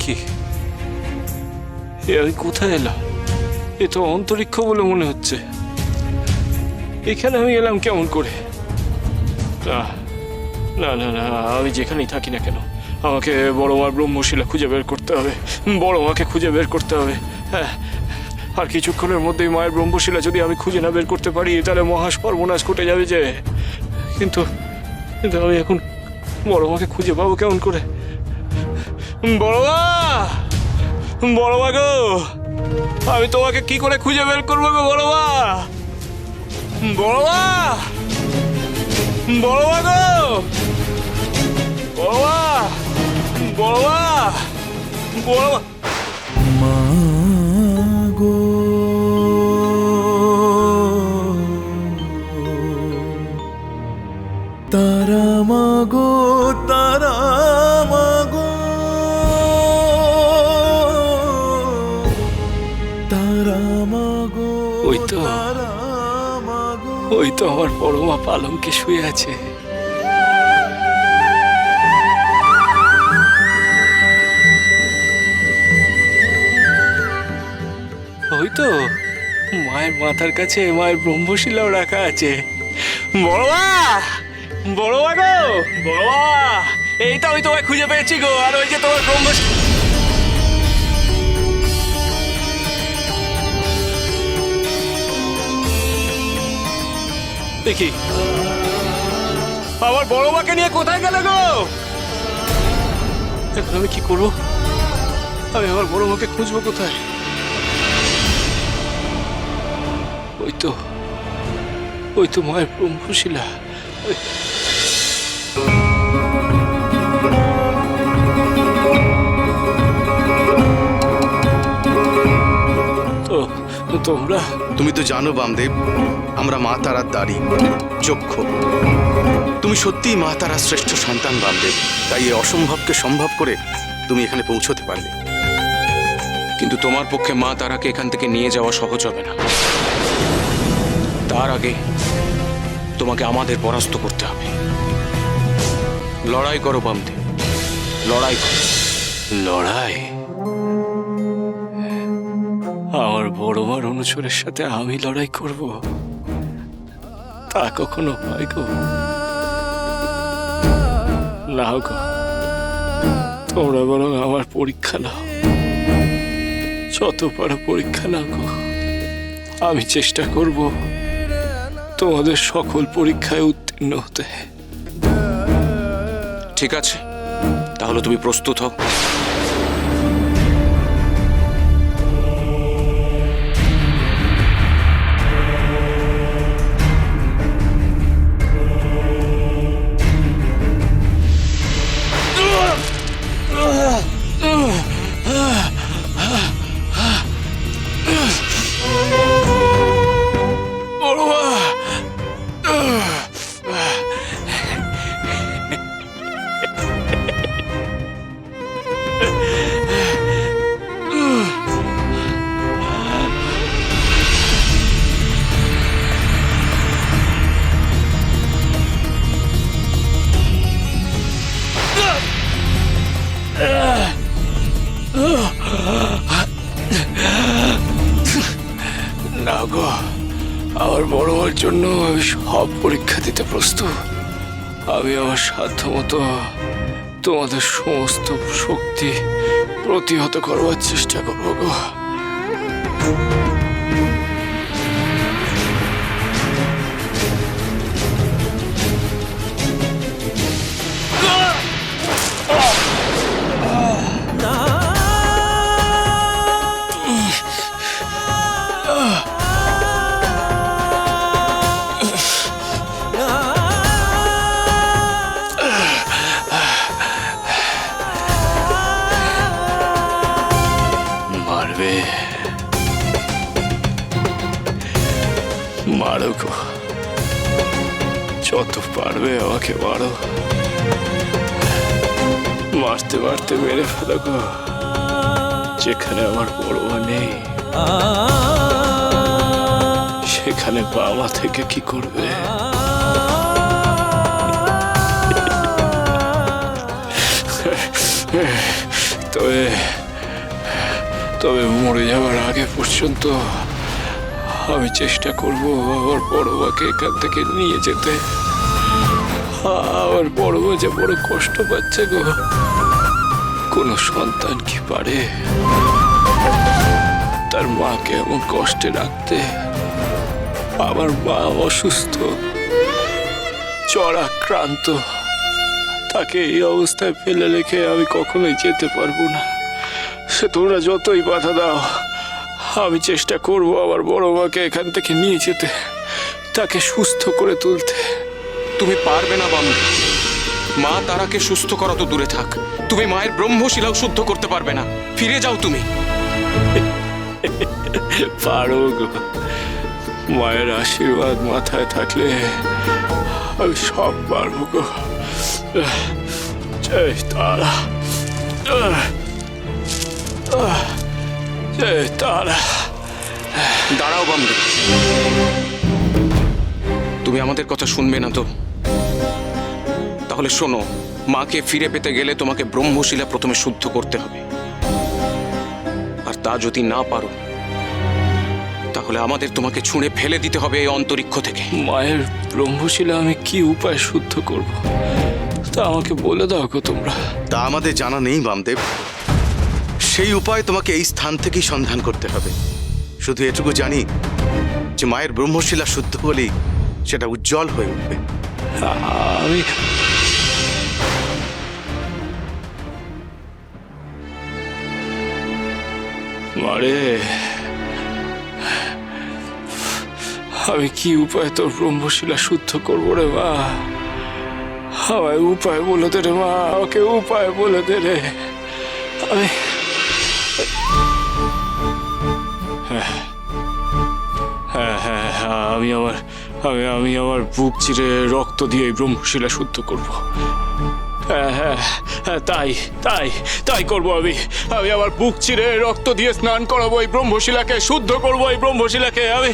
কি আমি কোথায় এলাম? এ তো অন্তরিক্ষ বলে মনে হচ্ছে। এখানে আমি এলাম কেমন করে? না না না না, আমি যেখানেই থাকি না কেন আমাকে বড় মার ব্রহ্মশিলা খুঁজে বের করতে হবে। বড় মাকে খুঁজে বের করতে হবে। হ্যাঁ, আর কিছুক্ষণের মধ্যেই মায়ের ব্রহ্মশিলা যদি আমি খুঁজে না বের করতে পারি তাহলে মহা সর্বনাশ ঘটে যাবে যে। কিন্তু কিন্তু আমি এখন বড় মাকে খুঁজে পাবো কেমন করে? বড় মা, বড় মা গো, আমি তোমাকে কি করে খুঁজে বের করবো গো বড় মা? বড় মা, বড় মা গো, বড় মা, বড় মা, বড় মা। মাগো তারা, মাগো তারা, মাগো তারা, মাগো ওই তো, তারা, মাগো। ওই তো আমার বড় মা পালঙ্কে শুয়ে আছে। ওই তো মায়ের মাথার কাছে মায়ের ব্রহ্মশিলাও রাখা আছে। বড় মা, বড় মা গো, বড় মা, এই তো আমি তোমায় খুঁজে পেয়েছি গো। আর ওই যে তোমার ব্রহ্মশিলা। দেখি আমার বড় মাকে নিয়ে কোথায় গেল গো? এখন আমি কি করবো? আমি আমার বড় মাকে খুঁজবো কোথায়? ওই তো, ওই তো মায়ের ব্রহ্মশিলা। তো তোমরা? তুমি তো জানো বামদেব, আমরা মা তারার দাড়ি চক্ষু। তুমি সত্যিই মা তারার শ্রেষ্ঠ সন্তান বামদেব, তাই এই অসম্ভবকে সম্ভব করে তুমি এখানে পৌঁছতে পারলে। কিন্তু তোমার পক্ষে মা তারাকে এখান থেকে নিয়ে যাওয়া সহজ হবে না। তার আগে তোমাকে আমাদের পরাস্ত করতে হবে। লড়াই করো বামদেব, লড়াই করো। লড়াই? আমার বড় মার অনুচরের সাথে আমি লড়াই করব? তা কখনো হয় গো? না গো, তোমরা বরং আমার পরীক্ষা নাও, যত পারো পরীক্ষা নাও গো। আমি চেষ্টা করব তোমাদের সকল পরীক্ষায় উত্তীর্ণ হতে। ঠিক আছে, তাহলে তুমি প্রস্তুত হও। বড় মা, না গো, আমার বড় মার জন্য আমি সব পরীক্ষা দিতে প্রস্তুত। আমি আমার সাধ্য মতো তোমাদের সমস্ত শক্তি প্রতিহত করবার চেষ্টা করবো গো। মারবে? মারো গো, যত পারবে আমাকে মারো। মারতে মারতে মেরে ফেলো গো। যেখানে আমার বড় মা নেই সেখানে বাবা থেকে কি করবে? তবে তবে মরে যাওয়ার আগে পর্যন্ত আমি চেষ্টা করব আমার বড় মাকে এখান থেকে নিয়ে যেতে। আমার বড় মা যে বড় কষ্ট পাচ্ছে গো। কোনো সন্তান কি পারে তার মাকে এমন কষ্টে রাখতে? আমার মা অসুস্থ, জ্বরাক্রান্ত, তাকে এই অবস্থায় ফেলে রেখে আমি কখনোই যেতে পারবো না। সে তোমরা যতই বাধা দাও, আমি চেষ্টা করব আমার বড় মাকে এখান থেকে নিয়ে যেতে, তাকে সুস্থ করে তুলতে। তুমি পারবে না বামদেব। মা তারাকে সুস্থ করা তো দূরে থাক, তুমি মায়ের ব্রহ্মশিলাও শুদ্ধ করতে পারবে না। ফিরে যাও তুমি। পারো গো, মায়ের আশীর্বাদ মাথায় থাকলে আমি সব পারবো গো। জয় তারা, জয় তারা। দাঁড়াও বামদেব, তুমি আমাদের কথা শুনবে না তো? তাহলে শোনো, মাকে ফিরে পেতে গেলে তোমাকে ব্রহ্মশিলা প্রথমে শুদ্ধ করতে হবে। আর তা যদি না পারো, তাহলে আমাদের তোমাকে ছুঁড়ে ফেলে দিতে হবে এই অন্তরিক্ষ থেকে। মায়ের ব্রহ্মশিলা আমি কি উপায় শুদ্ধ করব, তা আমাকে বলে দাও গো তোমরা। তা আমাদের জানা নেই বামদেব। সেই উপায় তোমাকে এই স্থান থেকেই সন্ধান করতে হবে। শুধু এটুকু জানি যে মায়ের ব্রহ্মশিলা শুদ্ধ হলেই সেটা উজ্জ্বল হয়ে উঠবে। আমি মারে, আমি কি উপায় তোর ব্রহ্মশিলা শুদ্ধ করবো রে মা? আমায় উপায় বলে দে রে মা, আমাকে উপায় বলে দে রে। আমি হ্যাঁ হ্যাঁ হ্যাঁ হ্যাঁ, আমি আমার বুক চিরে রক্ত দিয়ে এই ব্রহ্মশিলা শুদ্ধ করব। হ্যাঁ হ্যাঁ হ্যাঁ, তাই তাই তাই করবো। আমি আমার বুক চিরে রক্ত দিয়ে স্নান করাবো এই ব্রহ্মশিলাকে, শুদ্ধ করবো এই ব্রহ্মশিলাকে আমি।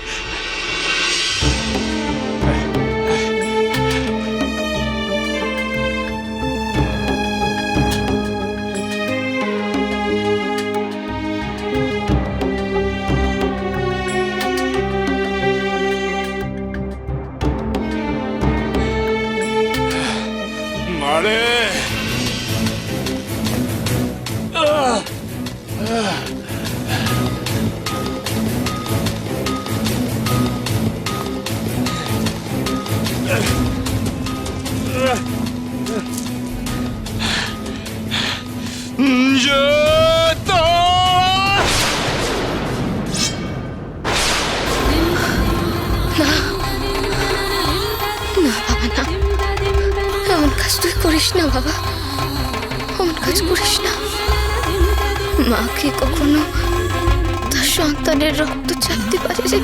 মারে, এমন কাজ তুই করিস না বাবা, এমন কাজ করিস না। মাকে কখনো তার সন্তানের রক্ত চাইতে পারে রে?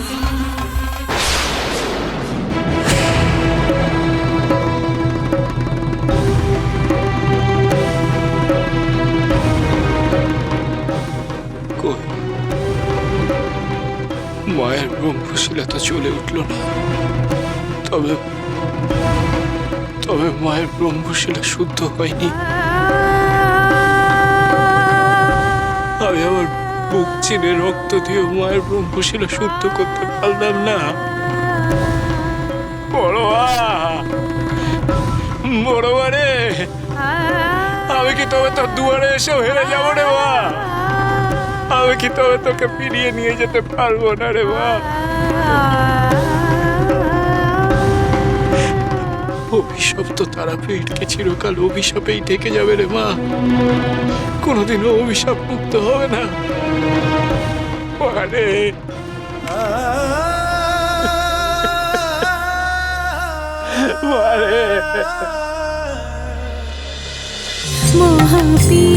কই, মায়ের ব্রহ্মশিলা তো চলে উঠল না। তবে তবে মায়ের ব্রহ্মশিলা শুদ্ধ হয়নি। আমি আমার বুক চিনে রক্ত দিয়ে মায়ের ব্রহ্মশিলা শুদ্ধ করতে পারলাম না। বড় রে, আমি কি তবে তোর দুয়ারে এসে হেরে যাবো রে মা? আমি কি তবে তোকে ফিরিয়ে নিয়ে যেতে পারবো না রে মা? অভিশাপ তো তারাপীঠকে চিরকাল অভিশাপেই থেকে যাবে রে মা, কোনোদিনও অভিশাপ মুক্ত হবে না। মারে, মারে। মহাপীর